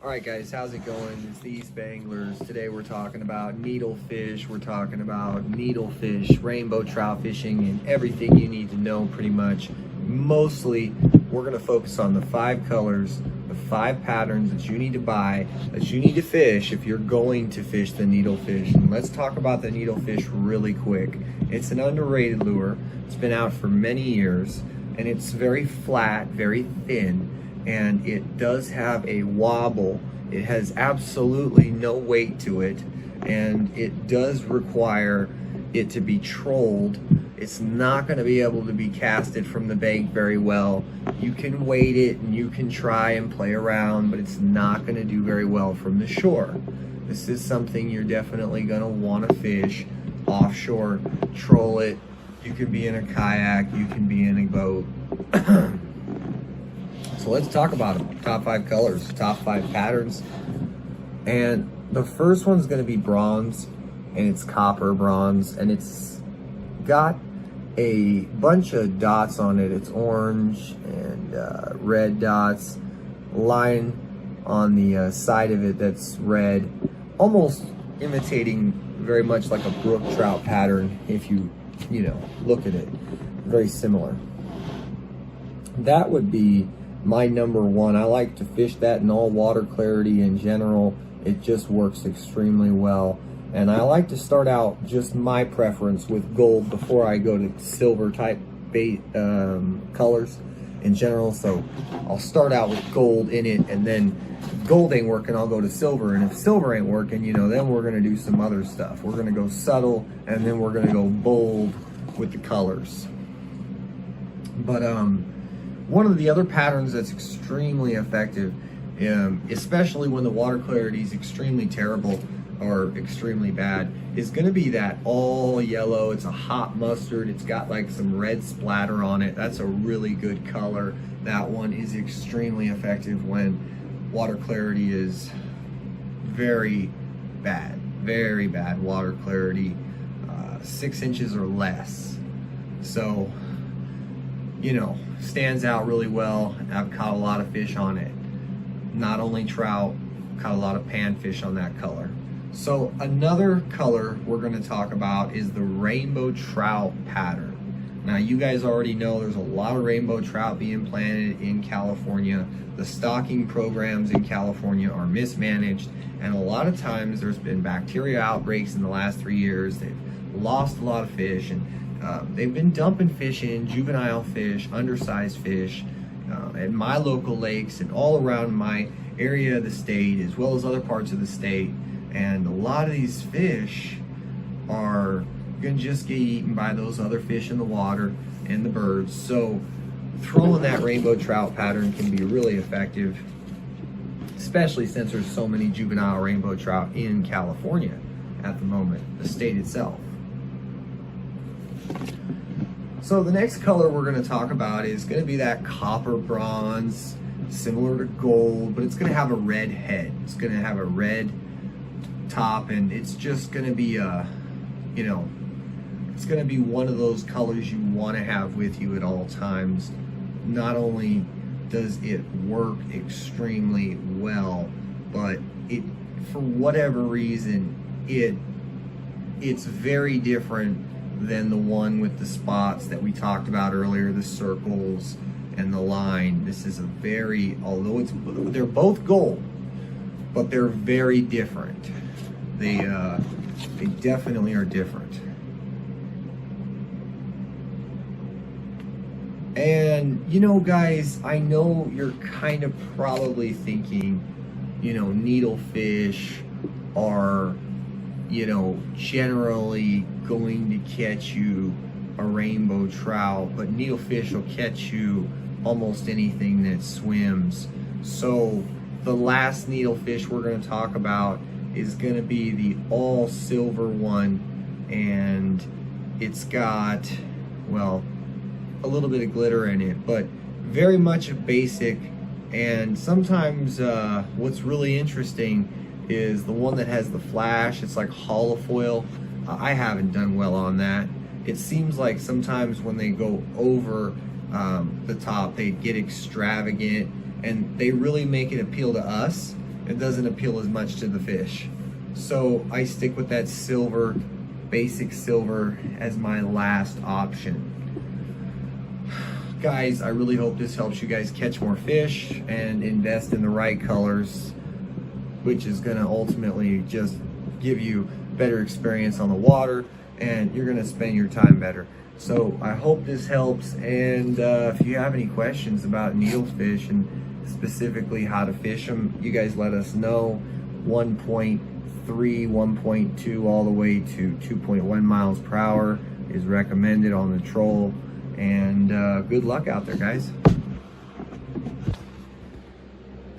Alright guys, how's it going? It's the Eastbayanglers. Today we're talking about needlefish, we're talking about needlefish, rainbow trout fishing, and everything you need to know pretty much. Mostly, we're going to focus on the 5 colors, the 5 patterns that you need to buy, that you need to fish if you're going to fish the needlefish. And let's talk about the needlefish really quick. It's an underrated lure. It's been out for many years, and it's very flat, very thin. And it does have a wobble. It has absolutely no weight to it, and it does require it to be trolled. It's not going to be able to be casted from the bank very well. You can weight it and you can try and play around, but it's not going to do very well from the shore. This is something you're definitely going to want to fish offshore. Troll it. You can be in a kayak, you can be in a boat. So let's talk about them. Top 5 colors, top 5 patterns. And the first one's going to be bronze, and it's copper bronze, and it's got a bunch of dots on it. It's orange and red dots, line on the side of it that's red, almost imitating very much like a brook trout pattern if you look at it. Very similar. That would be my number one. I like to fish that in all water clarity in general. It just works extremely well. And I like to start out, just my preference, with gold before I go to silver type bait colors in general. So I'll start out with gold in it, and then if gold ain't working, I'll go to silver. And if silver ain't working, then we're gonna do some other stuff. We're gonna go subtle, and then we're gonna go bold with the colors. But one of the other patterns that's extremely effective, especially when the water clarity is extremely terrible or extremely bad, is going to be that all yellow. It's a hot mustard. It's got like some red splatter on it. That's a really good color. That one is extremely effective when water clarity is very bad water clarity, 6 inches or less. So stands out really well. I've caught a lot of fish on it. Not only trout, caught a lot of panfish on that color. So another color we're going to talk about is the rainbow trout pattern. Now you guys already know there's a lot of rainbow trout being planted in California. The stocking programs in California are mismanaged, and a lot of times there's been bacteria outbreaks in the last 3 years. They've lost a lot of fish, and they've been dumping fish in, juvenile fish, undersized fish, at my local lakes and all around my area of the state, as well as other parts of the state. And a lot of these fish are gonna just get eaten by those other fish in the water and the birds. So throwing that rainbow trout pattern can be really effective, especially since there's so many juvenile rainbow trout in California at the moment, the state itself. So the next color we're going to talk about is going to be that copper bronze, similar to gold, but it's going to have a red head. It's going to have a red top, and it's just going to be it's going to be one of those colors you want to have with you at all times. Not only does it work extremely well, but it, for whatever reason, it's very different than the one with the spots that we talked about earlier, the circles and the line. This is a although they're both gold, but they're very different. They definitely are different. And guys, I know you're kind of probably thinking, needlefish are generally going to catch you a rainbow trout, but needlefish will catch you almost anything that swims. So the last needlefish we're going to talk about is going to be the all silver one, and it's got, well, a little bit of glitter in it, but very much a basic. And sometimes what's really interesting is the one that has the flash. It's like hollow foil. I haven't done well on that. It seems like sometimes when they go over the top, they get extravagant, and they really make it appeal to us It doesn't appeal as much to the fish. So I stick with that silver, basic silver, as my last option. Guys, I really hope this helps you guys catch more fish and invest in the right colors, which is going to ultimately just give you better experience on the water, and you're going to spend your time better. So I hope this helps, and if you have any questions about needlefish and specifically how to fish them, you guys let us know. 1.3, 1.2 all the way to 2.1 miles per hour is recommended on the troll. And good luck out there, guys.